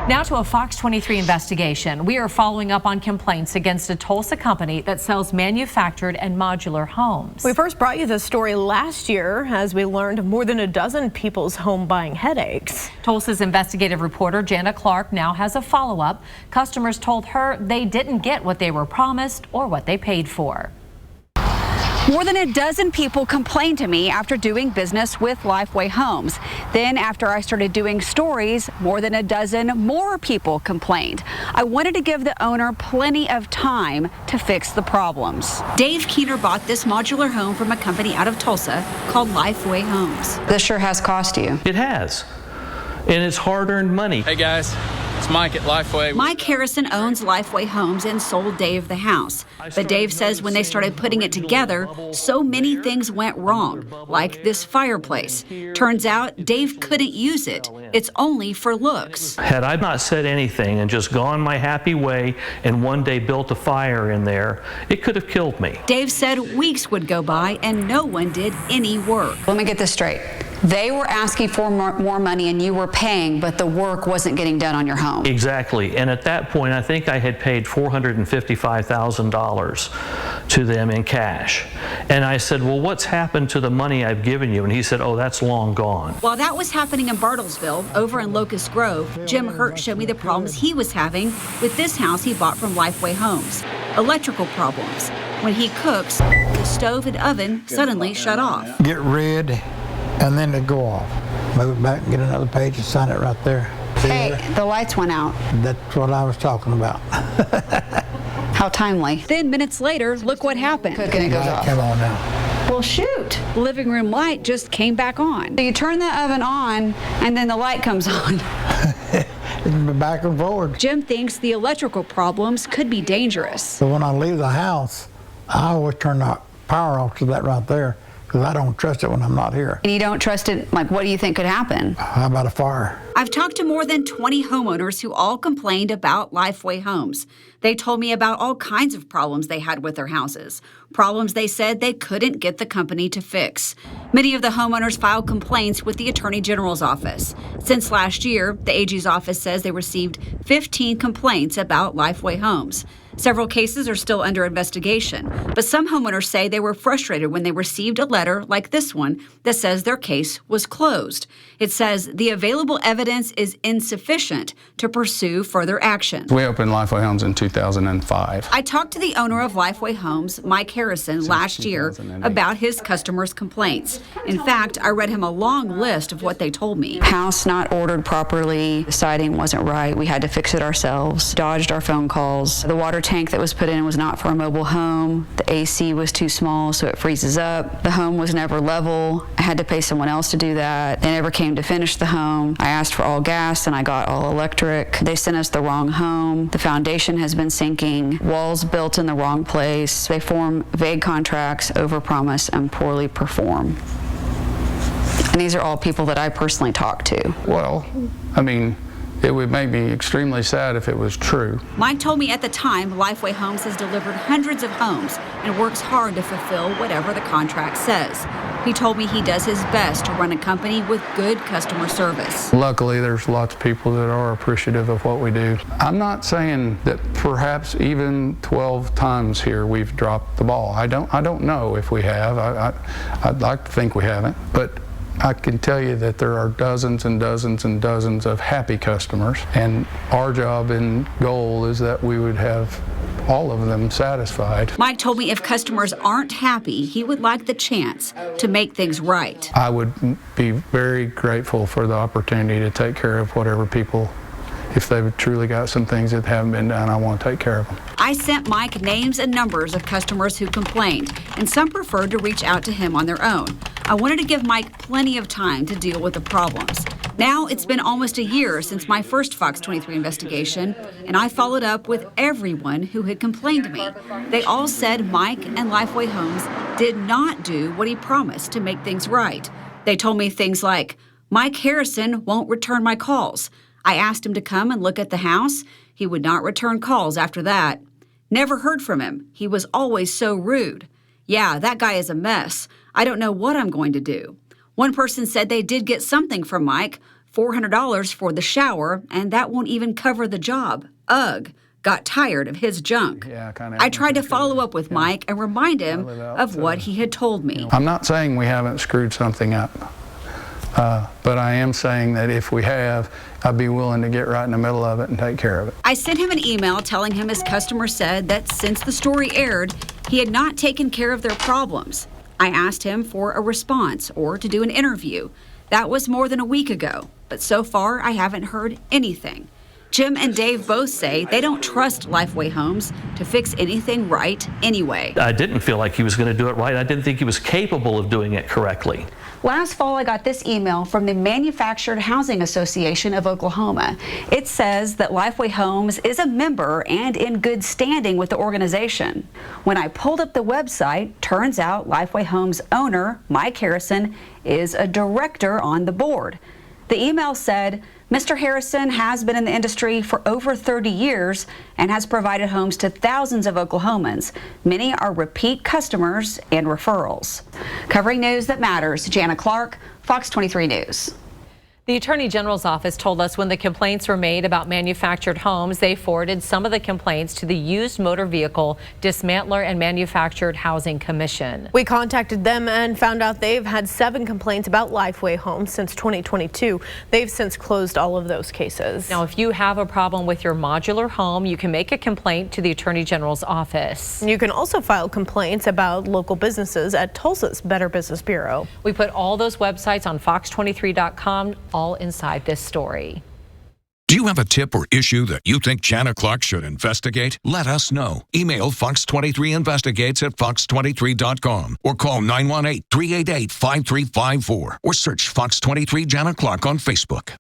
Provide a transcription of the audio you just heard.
Now to a Fox 23 investigation. We are following up on complaints against a Tulsa company that sells manufactured and modular homes. We first brought you this story last year as we learned of more than a dozen people's home buying headaches. Tulsa's investigative reporter Jana Clark now has a follow-up. Customers told her they didn't get what they were promised or what they paid for. More than a dozen people complained to me after doing business with Lifeway Homes. Then after I started doing stories, more than a dozen more people complained. I wanted to give the owner plenty of time to fix the problems. Dave Keener bought this modular home from a company out of Tulsa called Lifeway Homes. This sure has cost you. It has, and it's hard-earned money. Hey guys. It's Mike at Lifeway. Mike Harrison owns Lifeway Homes and sold Dave the house. But Dave says when they started putting it together, so many things went wrong, like this fireplace. Turns out Dave couldn't use it. It's only for looks. Had I not said anything and just gone my happy way and one day built a fire in there, it could have killed me. Dave said weeks would go by and no one did any work. Let me get this straight. They were asking for more money and you were paying, but the work wasn't getting done on your home. Exactly. And at that point, I think I had paid $455,000 to them in cash. And I said, well, what's happened to the money I've given you? And he said, oh, that's long gone. While that was happening in Bartlesville, over in Locust Grove, Jim Hurt showed me the problems he was having with this house he bought from Lifeway Homes. Electrical problems. When he cooks, the stove and oven suddenly shut off. Get red. And then it go off. Move it back and get another page and sign it right there. Hey, the lights went out. That's what I was talking about. How timely. Then minutes later, look what happened. Cooking, it goes off. Come on now. Well, shoot. The living room light just came back on. So you turn the oven on, and then the light comes on. Back and forward. Jim thinks the electrical problems could be dangerous. So when I leave the house, I always turn the power off to that right there. Because I don't trust it when I'm not here. And you don't trust it, like what do you think could happen? How about a fire? I've talked to more than 20 homeowners who all complained about Lifeway Homes. They told me about all kinds of problems they had with their houses. Problems they said they couldn't get the company to fix. Many of the homeowners filed complaints with the Attorney General's office. Since last year, the AG's office says they received 15 complaints about Lifeway Homes. Several cases are still under investigation, but some homeowners say they were frustrated when they received a letter like this one that says their case was closed. It says the available evidence is insufficient to pursue further action. We opened Lifeway Homes in 2005. I talked to the owner of Lifeway Homes, Mike Harrison, last year about his customers' complaints. In fact, I read him a long list of what they told me. House not ordered properly, the siding wasn't right, we had to fix it ourselves, dodged our phone calls, the water tank that was put in was not for a mobile home, the AC was too small so it freezes up, the home was never level, I had to pay someone else to do that, they never came to finish the home, I asked for all gas and I got all electric, they sent us the wrong home, the foundation has been sinking, walls built in the wrong place, they form vague contracts, overpromise, and poorly perform. And these are all people that I personally talked to. Well, I mean, it would make me extremely sad if it was true. Mike told me at the time Lifeway Homes has delivered hundreds of homes and works hard to fulfill whatever the contract says. He told me he does his best to run a company with good customer service. Luckily, there's lots of people that are appreciative of what we do. I'm not saying that perhaps even 12 times here we've dropped the ball. I don't know if we have. I'd like to think we haven't, but I can tell you that there are dozens and dozens and dozens of happy customers, and our job and goal is that we would have all of them satisfied. Mike told me if customers aren't happy, he would like the chance to make things right. I would be very grateful for the opportunity to take care of whatever people, if they've truly got some things that haven't been done, I want to take care of them. I sent Mike names and numbers of customers who complained, and some preferred to reach out to him on their own. I wanted to give Mike plenty of time to deal with the problems. Now it's been almost a year since my first Fox 23 investigation, and I followed up with everyone who had complained to me. They all said Mike and Lifeway Homes did not do what he promised to make things right. They told me things like, Mike Harrison won't return my calls. I asked him to come and look at the house. He would not return calls after that. Never heard from him. He was always so rude. Yeah, that guy is a mess. I don't know what I'm going to do. One person said they did get something from Mike, $400 for the shower, and that won't even cover the job. Ugh. Got tired of his junk. I tried to follow up with Mike and remind him of what he had told me. I'm not saying we haven't screwed something up, but I am saying that if we have, I'd be willing to get right in the middle of it and take care of it. I sent him an email telling him his customer said that since the story aired, he had not taken care of their problems. I asked him for a response or to do an interview. That was more than a week ago, but so far I haven't heard anything. Jim and Dave both say they don't trust Lifeway Homes to fix anything right anyway. I didn't feel like he was going to do it right. I didn't think he was capable of doing it correctly. Last fall, I got this email from the Manufactured Housing Association of Oklahoma. It says that Lifeway Homes is a member and in good standing with the organization. When I pulled up the website, turns out Lifeway Homes owner, Mike Harrison, is a director on the board. The email said, Mr. Harrison has been in the industry for over 30 years and has provided homes to thousands of Oklahomans. Many are repeat customers and referrals. Covering news that matters, Jana Clark, Fox 23 News. The Attorney General's office told us when the complaints were made about manufactured homes, they forwarded some of the complaints to the Used Motor Vehicle Dismantler and Manufactured Housing Commission. We contacted them and found out they've had 7 complaints about Lifeway Homes since 2022. They've since closed all of those cases. Now, if you have a problem with your modular home, you can make a complaint to the Attorney General's office. You can also file complaints about local businesses at Tulsa's Better Business Bureau. We put all those websites on fox23.com, all inside this story. Do you have a tip or issue that you think Jana Clark should investigate? Let us know. Email FOX23 Investigates at fox23.com or call 918-388-5354 or search Fox 23 Jana Clark on Facebook.